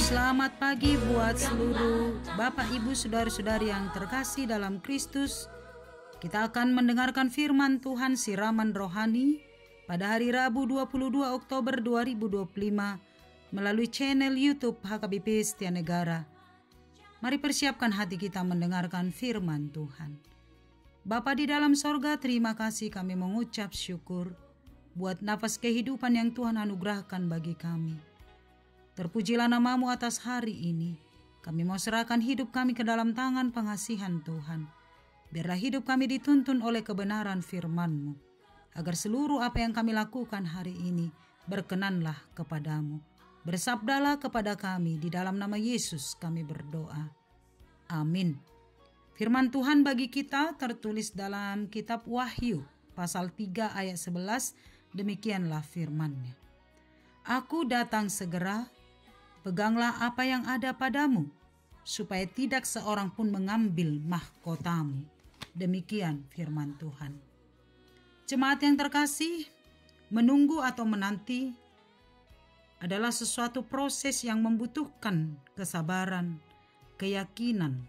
Selamat pagi buat seluruh Bapak Ibu Saudara-saudari yang terkasih dalam Kristus. Kita akan mendengarkan firman Tuhan siraman rohani pada hari Rabu 22 Oktober 2025 melalui channel YouTube HKBP Setia Negara. Mari persiapkan hati kita mendengarkan firman Tuhan. Bapa di dalam sorga, terima kasih kami mengucap syukur buat nafas kehidupan yang Tuhan anugerahkan bagi kami. Terpujilah namamu atas hari ini. Kami mau serahkan hidup kami ke dalam tangan pengasihan Tuhan. Biarlah hidup kami dituntun oleh kebenaran firman-Mu. Agar seluruh apa yang kami lakukan hari ini berkenanlah kepadamu. Bersabdalah kepada kami, di dalam nama Yesus kami berdoa. Amin. Firman Tuhan bagi kita tertulis dalam kitab Wahyu pasal 3 ayat 11. Demikianlah firman-Nya. Aku datang segera. Peganglah apa yang ada padamu, supaya tidak seorang pun mengambil mahkotamu. Demikian firman Tuhan. Jemaat yang terkasih, menunggu atau menanti adalah sesuatu proses yang membutuhkan kesabaran, keyakinan,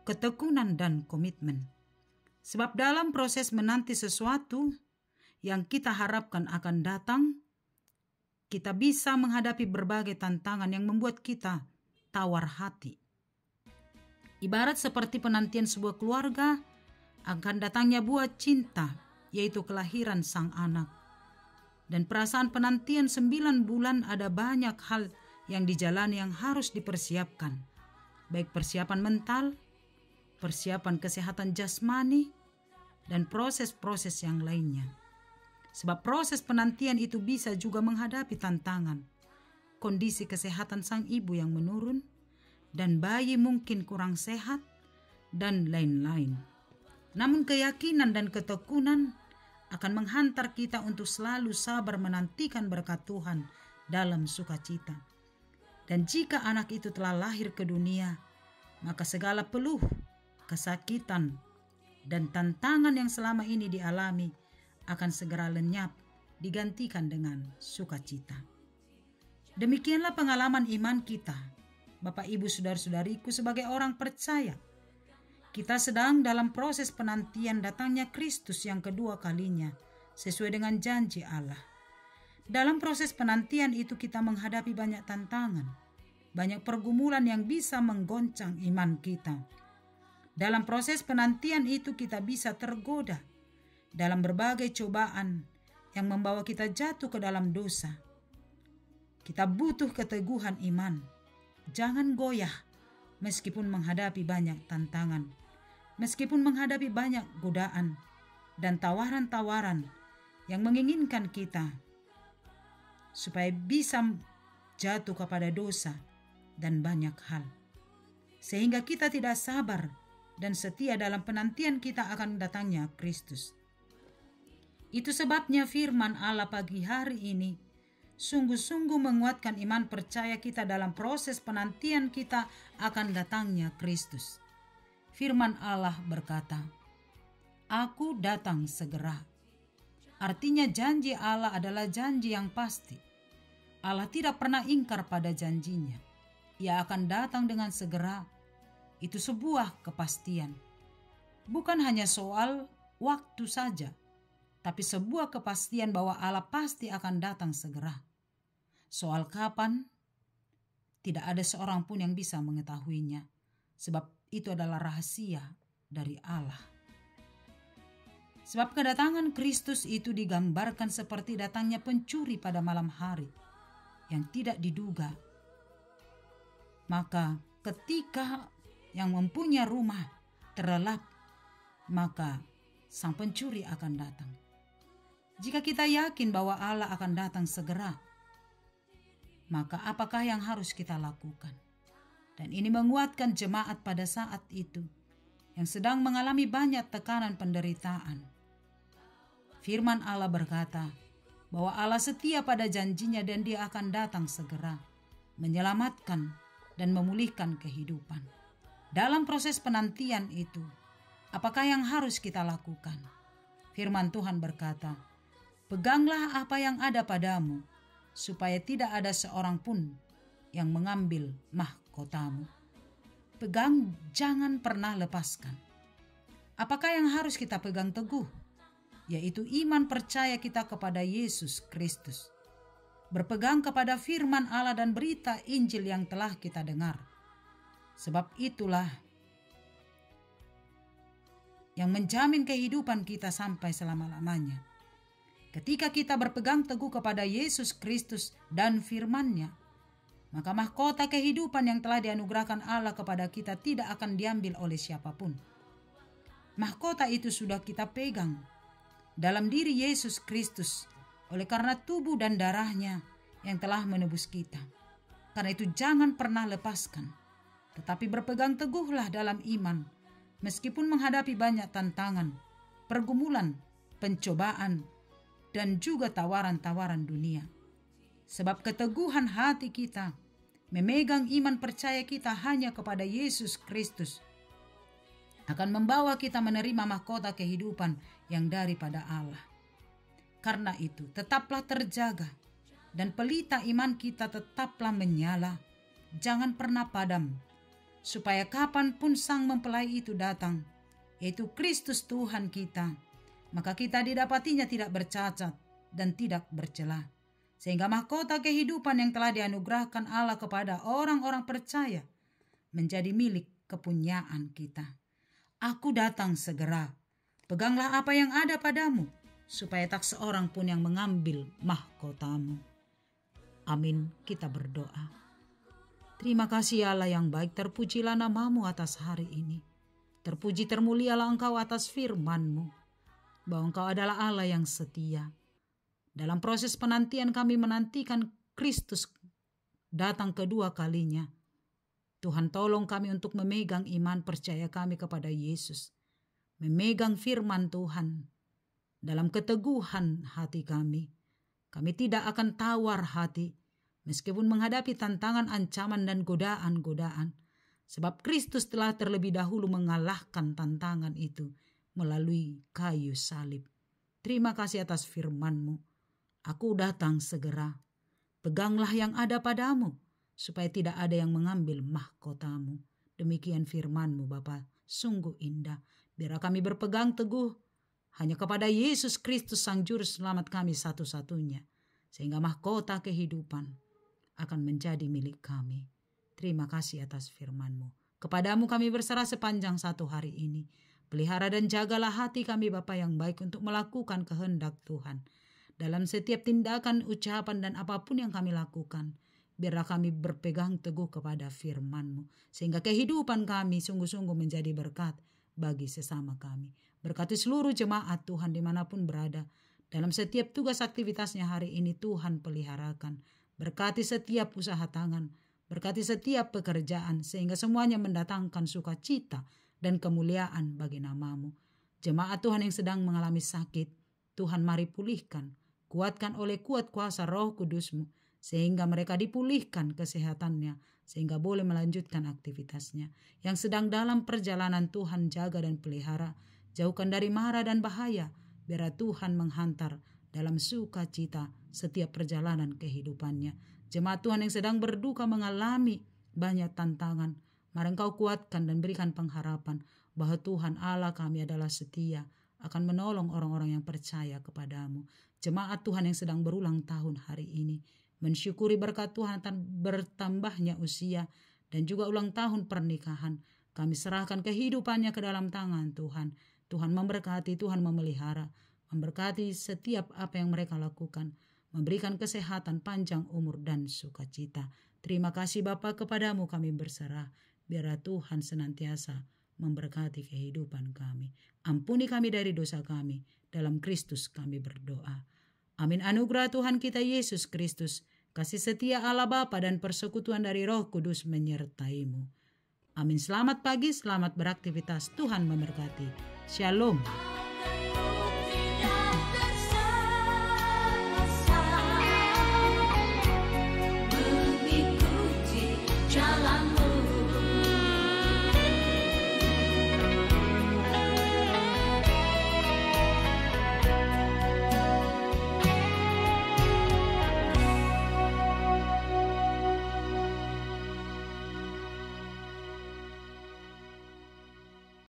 ketekunan, dan komitmen. Sebab dalam proses menanti sesuatu yang kita harapkan akan datang, kita bisa menghadapi berbagai tantangan yang membuat kita tawar hati. Ibarat seperti penantian sebuah keluarga akan datangnya buah cinta, yaitu kelahiran sang anak. Dan perasaan penantian 9 bulan ada banyak hal yang dijalani yang harus dipersiapkan. Baik persiapan mental, persiapan kesehatan jasmani, dan proses-proses yang lainnya. Sebab proses penantian itu bisa juga menghadapi tantangan, kondisi kesehatan sang ibu yang menurun, dan bayi mungkin kurang sehat, dan lain-lain. Namun keyakinan dan ketekunan akan menghantar kita untuk selalu sabar menantikan berkat Tuhan dalam sukacita. Dan jika anak itu telah lahir ke dunia, maka segala peluh, kesakitan, dan tantangan yang selama ini dialami akan segera lenyap, digantikan dengan sukacita. Demikianlah pengalaman iman kita, Bapak Ibu Saudara-saudariku, sebagai orang percaya. Kita sedang dalam proses penantian datangnya Kristus yang kedua kalinya, sesuai dengan janji Allah. Dalam proses penantian itu kita menghadapi banyak tantangan, banyak pergumulan yang bisa menggoncang iman kita. Dalam proses penantian itu kita bisa tergoda dalam berbagai cobaan yang membawa kita jatuh ke dalam dosa. Kita butuh keteguhan iman. Jangan goyah meskipun menghadapi banyak tantangan, meskipun menghadapi banyak godaan dan tawaran-tawaran yang menginginkan kita supaya bisa jatuh kepada dosa dan banyak hal. Sehingga kita tidak sabar dan setia dalam penantian kita akan datangnya Kristus. Itu sebabnya firman Allah pagi hari ini sungguh-sungguh menguatkan iman percaya kita dalam proses penantian kita akan datangnya Kristus. Firman Allah berkata, "Aku datang segera." Artinya janji Allah adalah janji yang pasti. Allah tidak pernah ingkar pada janjinya. Ia akan datang dengan segera. Itu sebuah kepastian. Bukan hanya soal waktu saja, tapi sebuah kepastian bahwa Allah pasti akan datang segera. Soal kapan, tidak ada seorang pun yang bisa mengetahuinya, sebab itu adalah rahasia dari Allah. Sebab kedatangan Kristus itu digambarkan seperti datangnya pencuri pada malam hari, yang tidak diduga. Maka ketika yang mempunyai rumah terlelap, maka sang pencuri akan datang. Jika kita yakin bahwa Allah akan datang segera, maka apakah yang harus kita lakukan? Dan ini menguatkan jemaat pada saat itu yang sedang mengalami banyak tekanan penderitaan. Firman Allah berkata bahwa Allah setia pada janjinya dan Dia akan datang segera, menyelamatkan dan memulihkan kehidupan. Dalam proses penantian itu, apakah yang harus kita lakukan? Firman Tuhan berkata, "Peganglah apa yang ada padamu, supaya tidak ada seorang pun yang mengambil mahkotamu. Pegang, jangan pernah lepaskan. Apakah yang harus kita pegang teguh? Yaitu iman percaya kita kepada Yesus Kristus. Berpegang kepada firman Allah dan berita Injil yang telah kita dengar. Sebab itulah yang menjamin kehidupan kita sampai selama-lamanya. Ketika kita berpegang teguh kepada Yesus Kristus dan firman-Nya, maka mahkota kehidupan yang telah dianugerahkan Allah kepada kita tidak akan diambil oleh siapapun. Mahkota itu sudah kita pegang dalam diri Yesus Kristus oleh karena tubuh dan darah-Nya yang telah menebus kita. Karena itu jangan pernah lepaskan, tetapi berpegang teguhlah dalam iman, meskipun menghadapi banyak tantangan, pergumulan, pencobaan, dan juga tawaran-tawaran dunia. Sebab keteguhan hati kita, memegang iman percaya kita hanya kepada Yesus Kristus, akan membawa kita menerima mahkota kehidupan yang daripada Allah. Karena itu, tetaplah terjaga, dan pelita iman kita tetaplah menyala, jangan pernah padam, supaya kapanpun sang mempelai itu datang, yaitu Kristus Tuhan kita, maka kita didapatinya tidak bercacat dan tidak bercela. Sehingga mahkota kehidupan yang telah dianugerahkan Allah kepada orang-orang percaya menjadi milik kepunyaan kita. Aku datang segera. Peganglah apa yang ada padamu, supaya tak seorang pun yang mengambil mahkotamu. Amin. Kita berdoa. Terima kasih Allah yang baik, terpujilah nama-Mu atas hari ini. Terpuji termulialah Engkau atas firman-Mu, bahwa Engkau adalah Allah yang setia. Dalam proses penantian kami menantikan Kristus datang kedua kalinya. Tuhan tolong kami untuk memegang iman percaya kami kepada Yesus. Memegang firman Tuhan dalam keteguhan hati kami. Kami tidak akan tawar hati meskipun menghadapi tantangan, ancaman, dan godaan-godaan. Sebab Kristus telah terlebih dahulu mengalahkan tantangan itu melalui kayu salib. Terima kasih atas firman-Mu. Aku datang segera. Peganglah yang ada padamu, supaya tidak ada yang mengambil mahkotamu. Demikian firman-Mu Bapa, sungguh indah. Biar kami berpegang teguh hanya kepada Yesus Kristus Sang Juru Selamat kami satu-satunya. Sehingga mahkota kehidupan akan menjadi milik kami. Terima kasih atas firman-Mu. Kepadamu kami berserah sepanjang satu hari ini. Pelihara dan jagalah hati kami Bapa yang baik untuk melakukan kehendak Tuhan. Dalam setiap tindakan, ucapan, dan apapun yang kami lakukan, biarlah kami berpegang teguh kepada firman-Mu, sehingga kehidupan kami sungguh-sungguh menjadi berkat bagi sesama kami. Berkati seluruh jemaat Tuhan dimanapun berada, dalam setiap tugas aktivitasnya hari ini Tuhan peliharakan. Berkati setiap usaha tangan, berkati setiap pekerjaan, sehingga semuanya mendatangkan sukacita dan kemuliaan bagi nama-Mu. Jemaat Tuhan yang sedang mengalami sakit, Tuhan mari pulihkan. Kuatkan oleh kuat kuasa Roh Kudus-Mu, sehingga mereka dipulihkan kesehatannya, sehingga boleh melanjutkan aktivitasnya. Yang sedang dalam perjalanan Tuhan jaga dan pelihara, jauhkan dari mara dan bahaya, biar Tuhan menghantar dalam sukacita setiap perjalanan kehidupannya. Jemaat Tuhan yang sedang berduka mengalami banyak tantangan, mari Engkau kuatkan dan berikan pengharapan bahwa Tuhan Allah kami adalah setia, akan menolong orang-orang yang percaya kepadamu. Jemaat Tuhan yang sedang berulang tahun hari ini, mensyukuri berkat Tuhan bertambahnya usia dan juga ulang tahun pernikahan. Kami serahkan kehidupannya ke dalam tangan Tuhan. Tuhan memberkati, Tuhan memelihara, memberkati setiap apa yang mereka lakukan, memberikan kesehatan, panjang umur, dan sukacita. Terima kasih Bapa, kepadamu kami berserah. Biarlah Tuhan senantiasa memberkati kehidupan kami. Ampuni kami dari dosa kami. Dalam Kristus kami berdoa. Amin. Anugerah Tuhan kita Yesus Kristus, kasih setia Allah Bapa dan persekutuan dari Roh Kudus menyertai-Mu. Amin. Selamat pagi, selamat beraktivitas. Tuhan memberkati. Shalom.